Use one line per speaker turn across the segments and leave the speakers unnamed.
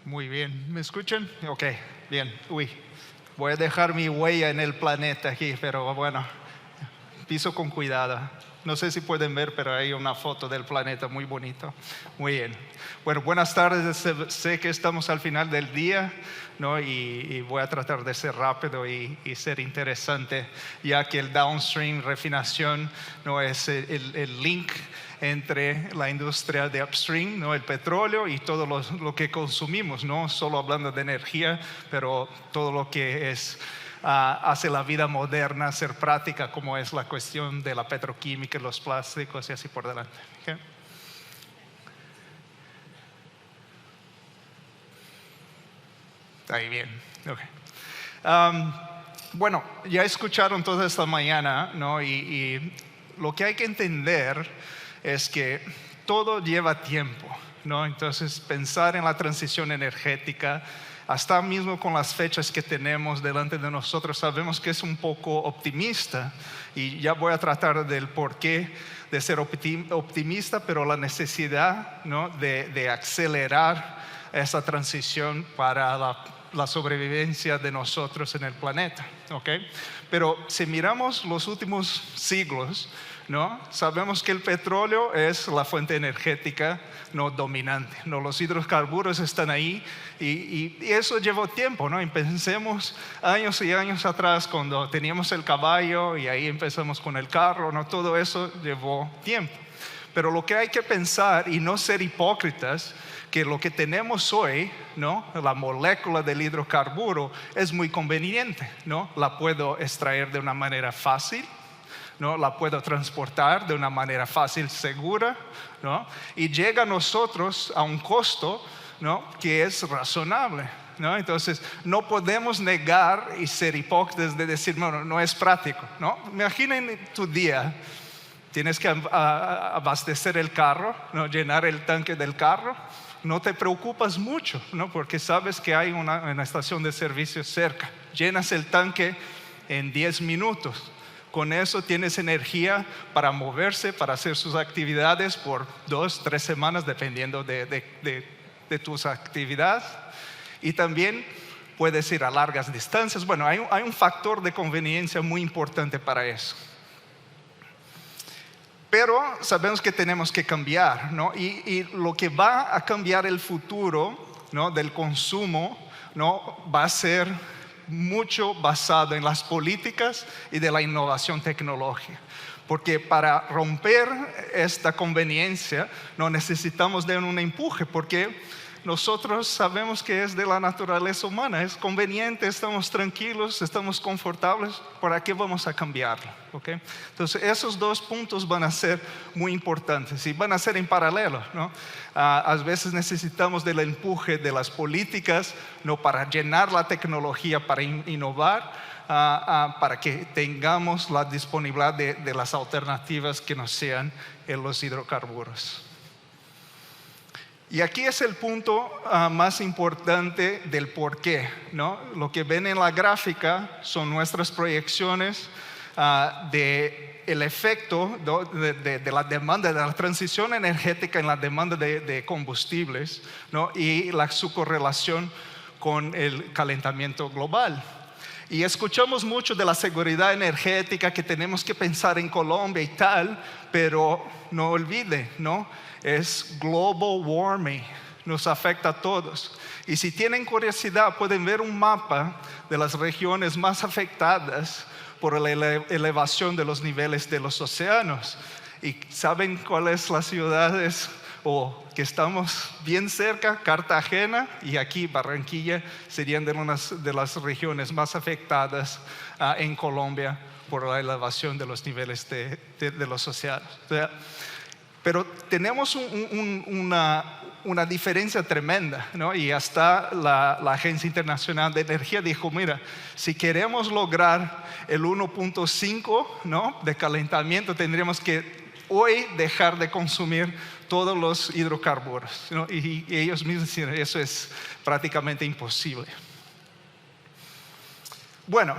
Muy bien, ¿me escuchan? Ok, bien. Voy a dejar mi huella en el planeta aquí, pero bueno, piso con cuidado. No sé si pueden ver, pero hay una foto del planeta muy bonito. Muy bien. Bueno, buenas tardes. Sé que estamos al final del día, ¿no? Y voy a tratar de ser rápido y ser interesante, ya que el downstream, refinación, no es el link entre la industria de upstream, ¿no? El petróleo y todo lo que consumimos, no solo hablando de energía, pero todo lo que es hace la vida moderna ser práctica, como es la cuestión de la petroquímica, los plásticos y así por delante. ¿Okay? Ahí bien. Okay. Bueno, ya escucharon toda esta mañana, ¿no? Y lo que hay que entender es que todo lleva tiempo, ¿no? Entonces, pensar en la transición energética, hasta mismo con las fechas que tenemos delante de nosotros, sabemos que es un poco optimista, y ya voy a tratar del porqué de ser optimista, pero la necesidad, ¿no? de acelerar esa transición para la sobrevivencia de nosotros en el planeta, ¿okay? Pero si miramos los últimos siglos, ¿no? Sabemos que el petróleo es la fuente energética no dominante, ¿no? Los hidrocarburos están ahí y eso llevó tiempo, ¿no? Y pensemos años y años atrás cuando teníamos el caballo y ahí empezamos con el carro, ¿no? Todo eso llevó tiempo. Pero lo que hay que pensar y no ser hipócritas, que lo que tenemos hoy, ¿no? La molécula del hidrocarburo es muy conveniente, ¿no? La puedo extraer de una manera fácil, ¿no? La puedo transportar de una manera fácil, segura, ¿no? Y llega a nosotros a un costo, ¿no? Que es razonable, ¿no? Entonces no podemos negar y ser hipócritas de decir no es práctico, ¿no? Imaginen tu día, tienes que abastecer el carro, ¿no? Llenar el tanque del carro. No te preocupas mucho, ¿no? Porque sabes que hay una estación de servicio cerca. Llenas el tanque en 10 minutos. Con eso tienes energía para moverse, para hacer sus actividades por 2, 3 semanas, dependiendo de tus actividades. Y también puedes ir a largas distancias. Bueno, hay un factor de conveniencia muy importante para eso. Pero sabemos que tenemos que cambiar, ¿no? Y lo que va a cambiar el futuro, ¿no? Del consumo, ¿no? Va a ser mucho basado en las políticas y de la innovación tecnológica. Porque para romper esta conveniencia no necesitamos de un empuje, porque nosotros sabemos que es de la naturaleza humana, es conveniente, estamos tranquilos, estamos confortables, ¿para qué vamos a cambiarlo? ¿Okay? Entonces esos dos puntos van a ser muy importantes y van a ser en paralelo, ¿no? A veces necesitamos del empuje de las políticas, no para llenar la tecnología, para innovar, para que tengamos la disponibilidad de las alternativas que no sean los hidrocarburos. Y aquí es el punto más importante del por qué, ¿no? Lo que ven en la gráfica son nuestras proyecciones del efecto de la demanda, de la transición energética en la demanda de combustibles, ¿no? Y su correlación con el calentamiento global. Y escuchamos mucho de la seguridad energética, que tenemos que pensar en Colombia y tal, pero no olvide, ¿no? Es global warming, nos afecta a todos. Y si tienen curiosidad, pueden ver un mapa de las regiones más afectadas por la elevación de los niveles de los océanos. ¿Y saben cuáles las ciudades que estamos bien cerca? Cartagena y aquí Barranquilla serían de las regiones más afectadas en Colombia por la elevación de los niveles de los océanos. O sea, pero tenemos una diferencia tremenda, ¿no? Y hasta la Agencia Internacional de Energía dijo, mira, si queremos lograr el 1.5, ¿no? de calentamiento, tendríamos que hoy dejar de consumir todos los hidrocarburos, ¿no? Y ellos mismos dicen, eso es prácticamente imposible. Bueno,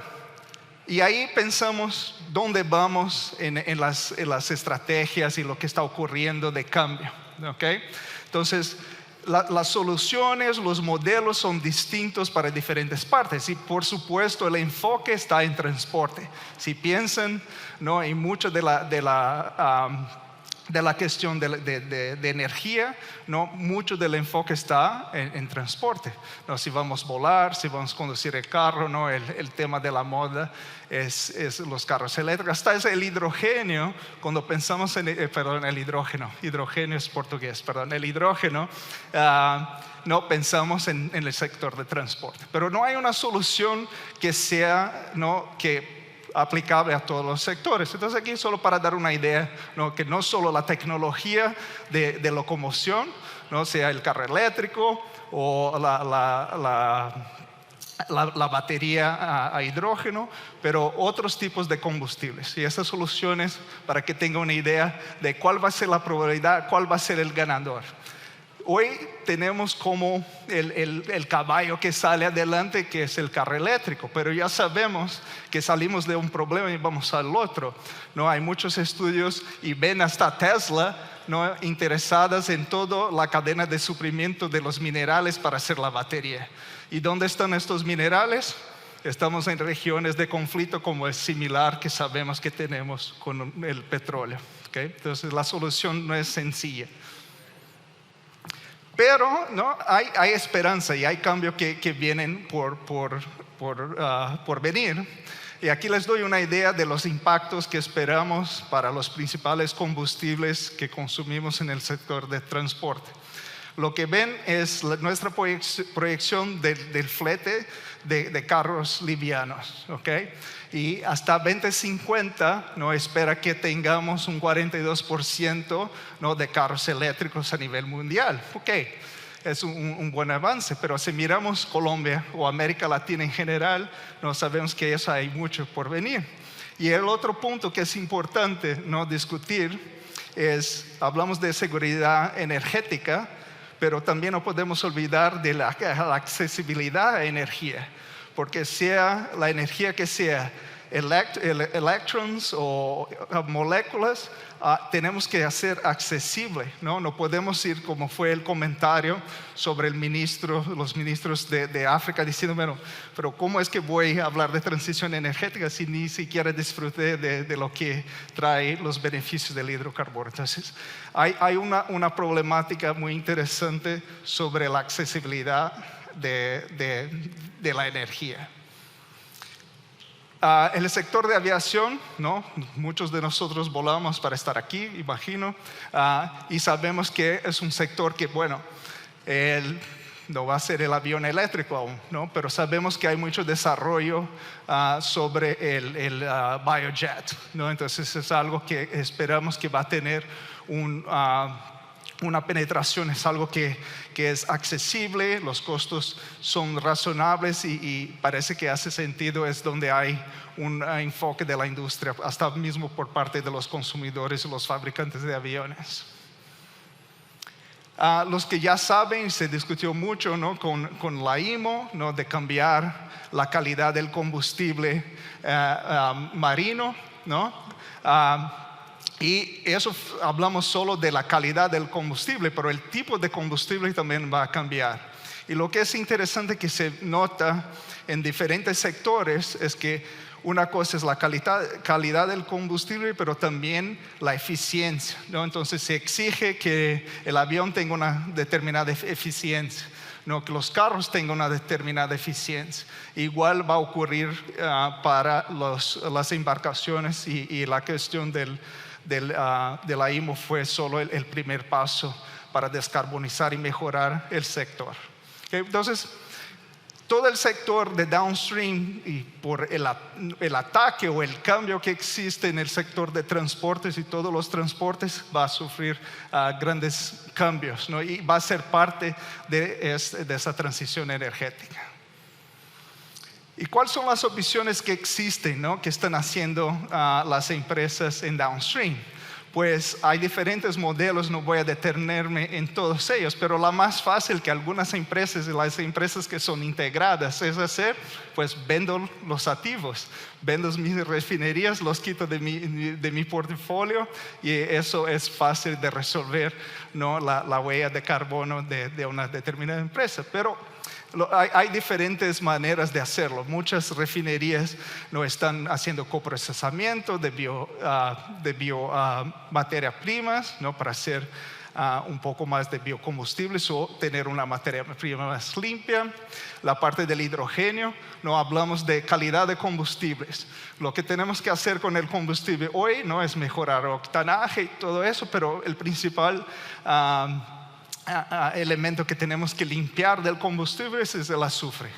y ahí pensamos dónde vamos en las estrategias y lo que está ocurriendo de cambio, ¿okay? Entonces, las soluciones, los modelos son distintos para diferentes partes y por supuesto el enfoque está en transporte. Si piensan, ¿no?, en mucho de la cuestión de energía, ¿no?, mucho del enfoque está en transporte, ¿no? Si vamos a volar, si vamos a conducir el carro, ¿no?, el tema de la moda es los carros eléctricos. Hasta es el hidrógeno, cuando pensamos el hidrógeno es portugués, el hidrógeno, no pensamos en el sector de transporte. Pero no hay una solución que sea, ¿no?, aplicable a todos los sectores. Entonces aquí solo para dar una idea, ¿no?, que no solo la tecnología de locomoción, ¿no?, sea el carro eléctrico o la batería a hidrógeno, pero otros tipos de combustibles. Y esas soluciones, para que tengan una idea de cuál va a ser la probabilidad, cuál va a ser el ganador. Hoy tenemos como el caballo que sale adelante, que es el carro eléctrico, pero ya sabemos que salimos de un problema y vamos al otro, ¿no? Hay muchos estudios y ven hasta Tesla, ¿no?, interesadas en toda la cadena de suprimiento de los minerales para hacer la batería. ¿Y dónde están estos minerales? Estamos en regiones de conflicto como es similar que sabemos que tenemos con el petróleo, ¿okay? Entonces la solución no es sencilla. Pero ¿no?, hay esperanza y hay cambios que vienen por venir. Y aquí les doy una idea de los impactos que esperamos para los principales combustibles que consumimos en el sector de transporte. Lo que ven es nuestra proyección del flete de carros livianos, ¿okay? Y hasta 2050 no espera que tengamos un 42%, ¿no?, de carros eléctricos a nivel mundial. Okay, es un buen avance, pero si miramos Colombia o América Latina en general, no sabemos que eso hay mucho por venir. Y el otro punto que es importante no discutir es, hablamos de seguridad energética, pero también no podemos olvidar de la accesibilidad a energía, porque sea la energía que sea, electrons o moléculas, tenemos que hacer accesible, ¿no? No podemos ir como fue el comentario sobre los ministros de África diciendo, bueno, pero ¿cómo es que voy a hablar de transición energética si ni siquiera disfruté de lo que trae los beneficios del hidrocarburo? Entonces, hay una problemática muy interesante sobre la accesibilidad de la energía. En el sector de aviación, ¿no?, muchos de nosotros volamos para estar aquí, imagino, y sabemos que es un sector que, bueno, no va a ser el avión eléctrico aún, ¿no?, pero sabemos que hay mucho desarrollo sobre el biojet, ¿no? Entonces es algo que esperamos que va a tener una penetración, es algo que es accesible, los costos son razonables y parece que hace sentido, es donde hay un enfoque de la industria, hasta mismo por parte de los consumidores y los fabricantes de aviones. Los que ya saben, se discutió mucho, ¿no?, con la IMO, ¿no?, de cambiar la calidad del combustible marino, ¿no? Y eso hablamos solo de la calidad del combustible, pero el tipo de combustible también va a cambiar. Y lo que es interesante que se nota en diferentes sectores es que una cosa es la calidad del combustible, pero también la eficiencia, ¿no? Entonces se exige que el avión tenga una determinada eficiencia, ¿no?, que los carros tengan una determinada eficiencia. Igual va a ocurrir para las embarcaciones y la cuestión de la IMO fue solo el primer paso para descarbonizar y mejorar el sector. Okay, entonces, todo el sector de downstream y por el ataque o el cambio que existe en el sector de transportes y todos los transportes va a sufrir grandes cambios, ¿no?, y va a ser parte de esa transición energética. ¿Y cuáles son las opciones que existen, ¿no?, que están haciendo las empresas en downstream? pues hay diferentes modelos, no voy a detenerme en todos ellos, pero la más fácil que algunas empresas, las empresas que son integradas, es hacer, pues vendo los activos, vendo mis refinerías, los quito de mi portafolio, y eso es fácil de resolver, ¿no? La huella de carbono de una determinada empresa. Pero hay diferentes maneras de hacerlo. Muchas refinerías no están haciendo coprocesamiento de materias primas, ¿no? Para hacer un poco más de biocombustibles o tener una materia prima más limpia. La parte del hidrógeno, no hablamos de calidad de combustibles. Lo que tenemos que hacer con el combustible hoy no es mejorar octanaje y todo eso, pero el principal elemento que tenemos que limpiar del combustible es el azufre.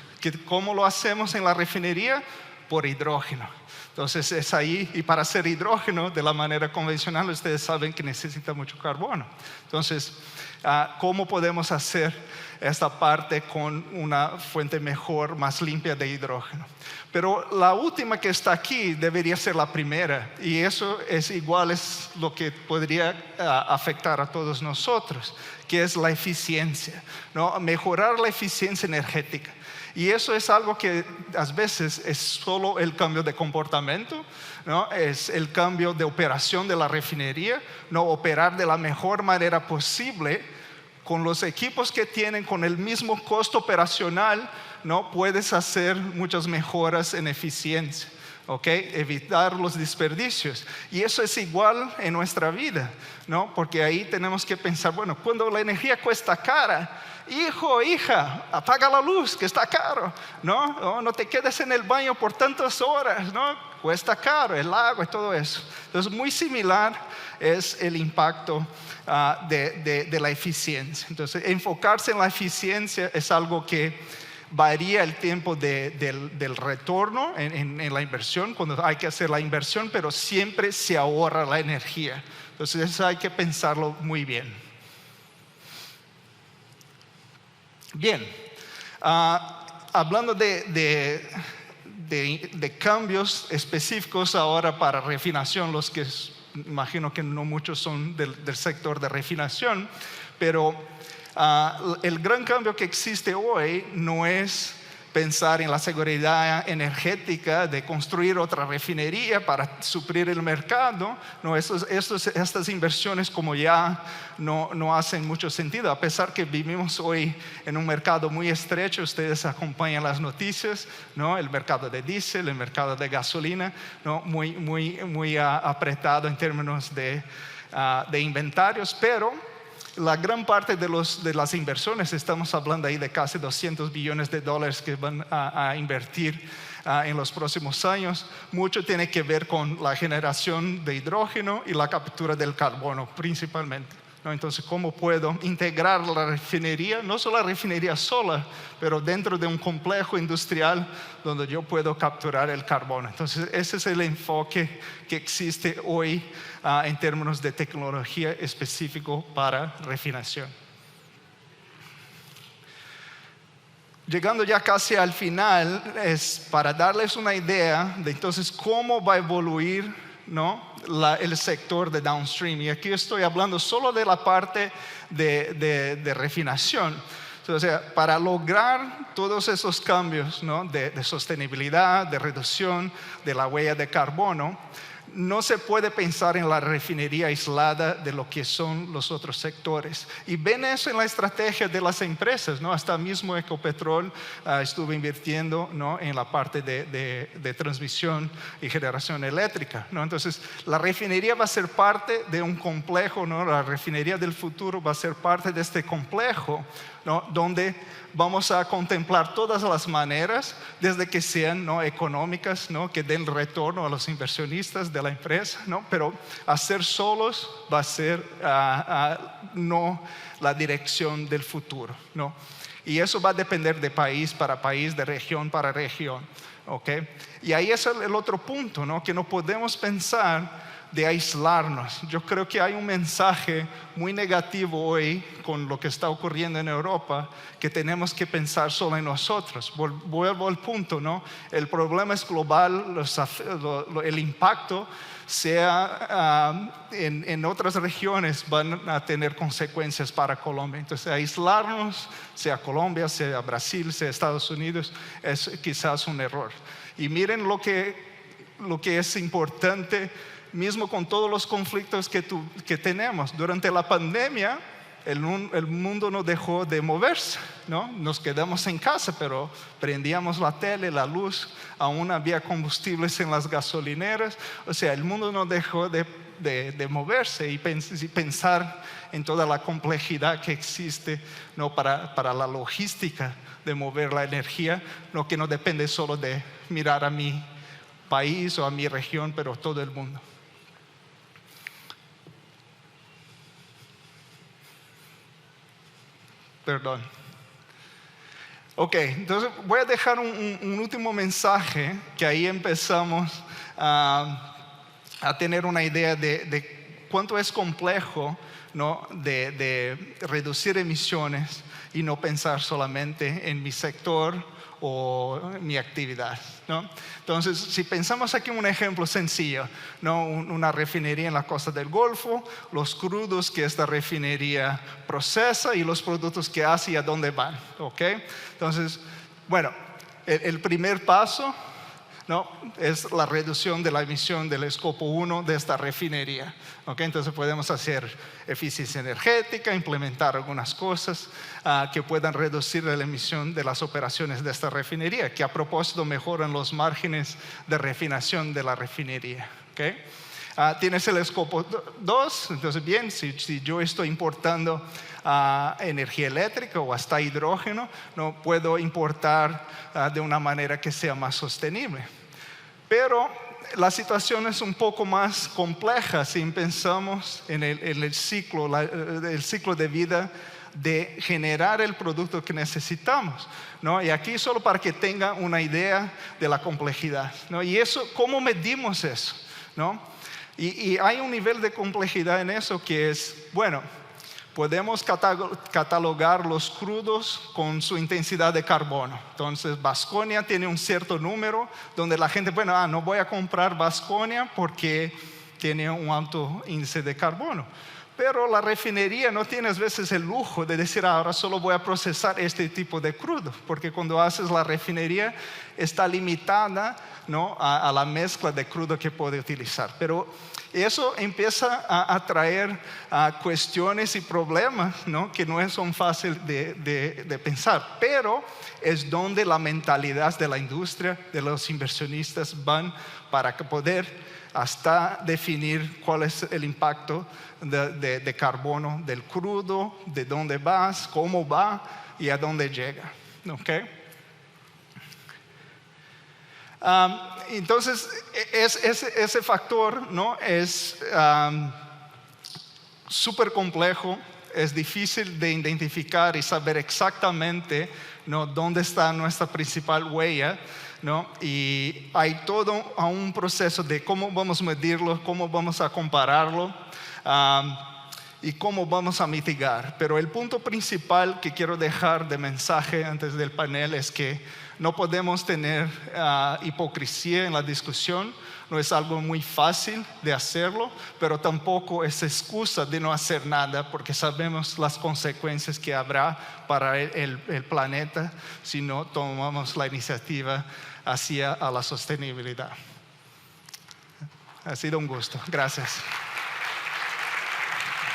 ¿Cómo lo hacemos en la refinería? Por hidrógeno. Entonces es ahí, y para hacer hidrógeno de la manera convencional ustedes saben que necesita mucho carbono. Entonces, ¿cómo podemos hacer esta parte con una fuente mejor, más limpia de hidrógeno? Pero la última que está aquí debería ser la primera, y eso es igual, es lo que podría afectar a todos nosotros, que es la eficiencia, ¿no? Mejorar la eficiencia energética. Y eso es algo que a veces es solo el cambio de comportamiento, ¿no? Es el cambio de operación de la refinería, no operar de la mejor manera posible con los equipos que tienen, con el mismo costo operacional, ¿no? Puedes hacer muchas mejoras en eficiencia. Okay, evitar los desperdicios. Y eso es igual en nuestra vida, ¿no? Porque ahí tenemos que pensar, bueno, cuando la energía cuesta cara, hijo, hija, apaga la luz que está caro, ¿no? No te quedes en el baño por tantas horas, ¿no? Cuesta caro el agua y todo eso. Entonces, muy similar es el impacto de la eficiencia. Entonces, enfocarse en la eficiencia es algo que varía el tiempo del retorno en la inversión, cuando hay que hacer la inversión, pero siempre se ahorra la energía. Entonces eso hay que pensarlo muy bien. Bien, hablando de cambios específicos ahora para refinación, los que imagino que no muchos son del sector de refinación, pero el gran cambio que existe hoy no es pensar en la seguridad energética de construir otra refinería para suplir el mercado. No, estas inversiones como ya no hacen mucho sentido, a pesar que vivimos hoy en un mercado muy estrecho. Ustedes acompañan las noticias, ¿no? El mercado de diésel, el mercado de gasolina, ¿no? muy apretado en términos de inventarios, pero la gran parte de las inversiones, estamos hablando ahí de casi $200 billones que van a invertir en los próximos años. Mucho tiene que ver con la generación de hidrógeno y la captura del carbono principalmente, ¿no? Entonces, ¿cómo puedo integrar la refinería? No solo la refinería sola, pero dentro de un complejo industrial donde yo puedo capturar el carbono. Entonces, ese es el enfoque que existe hoy en términos de tecnología específico para refinación. Llegando ya casi al final, es para darles una idea de entonces cómo va a evoluir, ¿no? El sector de downstream. Y aquí estoy hablando solo de la parte de refinación. O sea, para lograr todos esos cambios, ¿no? de sostenibilidad, de reducción de la huella de carbono, no se puede pensar en la refinería aislada de lo que son los otros sectores. Y ven eso en la estrategia de las empresas, ¿no? Hasta mismo Ecopetrol estuvo invirtiendo, ¿no? en la parte de transmisión y generación eléctrica, ¿no? Entonces, la refinería va a ser parte de un complejo, ¿no? La refinería del futuro va a ser parte de este complejo, ¿no? Donde vamos a contemplar todas las maneras, desde que sean, ¿no? económicas, ¿no? que den retorno a los inversionistas de la empresa, ¿no? Pero hacer solos va a ser no la dirección del futuro, ¿no? Y eso va a depender de país para país, de región para región, ¿okay? Y ahí es el otro punto, ¿no? Que no podemos pensar de aislarnos. Yo creo que hay un mensaje muy negativo hoy con lo que está ocurriendo en Europa, que tenemos que pensar solo en nosotros. Vuelvo al punto, ¿no? El problema es global, el impacto sea en otras regiones van a tener consecuencias para Colombia. Entonces aislarnos, sea Colombia, sea Brasil, sea Estados Unidos, es quizás un error. Y miren lo que es importante, mismo con todos los conflictos que tenemos. Durante la pandemia, el mundo no dejó de moverse, ¿no? Nos quedamos en casa, pero prendíamos la tele, la luz, aún había combustibles en las gasolineras. O sea, el mundo no dejó de moverse y pensar en toda la complejidad que existe, ¿no? para la logística de mover la energía, ¿no? Que no depende solo de mirar a mi país o a mi región, pero todo el mundo. Perdón. Ok, entonces voy a dejar un último mensaje, que ahí empezamos a tener una idea de cuánto es complejo, ¿no? de reducir emisiones y no pensar solamente en mi sector o mi actividad, ¿no? Entonces, si pensamos aquí un ejemplo sencillo, ¿no? Una refinería en la costa del Golfo, los crudos que esta refinería procesa y los productos que hace y a dónde van, ¿ok? Entonces, bueno, el primer paso, ¿no? es la reducción de la emisión del escopo 1 de esta refinería. ¿Okay? Entonces podemos hacer eficiencia energética, implementar algunas cosas que puedan reducir la emisión de las operaciones de esta refinería, que a propósito mejoran los márgenes de refinación de la refinería. ¿Okay? Tienes el escopo 2, entonces bien, si yo estoy importando energía eléctrica o hasta hidrógeno, no puedo importar de una manera que sea más sostenible. Pero la situación es un poco más compleja si pensamos en el ciclo de vida de generar el producto que necesitamos, ¿no? Y aquí solo para que tengan una idea de la complejidad, ¿no? Y eso, ¿cómo medimos eso? ¿No? Y hay un nivel de complejidad en eso que es, bueno, podemos catalogar los crudos con su intensidad de carbono. Entonces, Vasconia tiene un cierto número donde la gente, bueno, no voy a comprar Vasconia porque tiene un alto índice de carbono. Pero la refinería no tiene a veces el lujo de decir, ahora solo voy a procesar este tipo de crudo, porque cuando haces la refinería está limitada, ¿no? a la mezcla de crudo que puede utilizar. Pero eso empieza a traer cuestiones y problemas, ¿no? que no son fáciles de pensar, pero es donde la mentalidad de la industria, de los inversionistas van para poder hasta definir cuál es el impacto de carbono del crudo, de dónde vas, cómo va y a dónde llega. ¿Okay? Entonces, ese factor, ¿no? es súper complejo, es difícil de identificar y saber exactamente, ¿no? dónde está nuestra principal huella, ¿no? Y hay todo un proceso de cómo vamos a medirlo, cómo vamos a compararlo y cómo vamos a mitigar. Pero el punto principal que quiero dejar de mensaje antes del panel es que no podemos tener hipocresía en la discusión. No es algo muy fácil de hacerlo, pero tampoco es excusa de no hacer nada, porque sabemos las consecuencias que habrá para el planeta si no tomamos la iniciativa hacia la sostenibilidad. Ha sido un gusto. Gracias.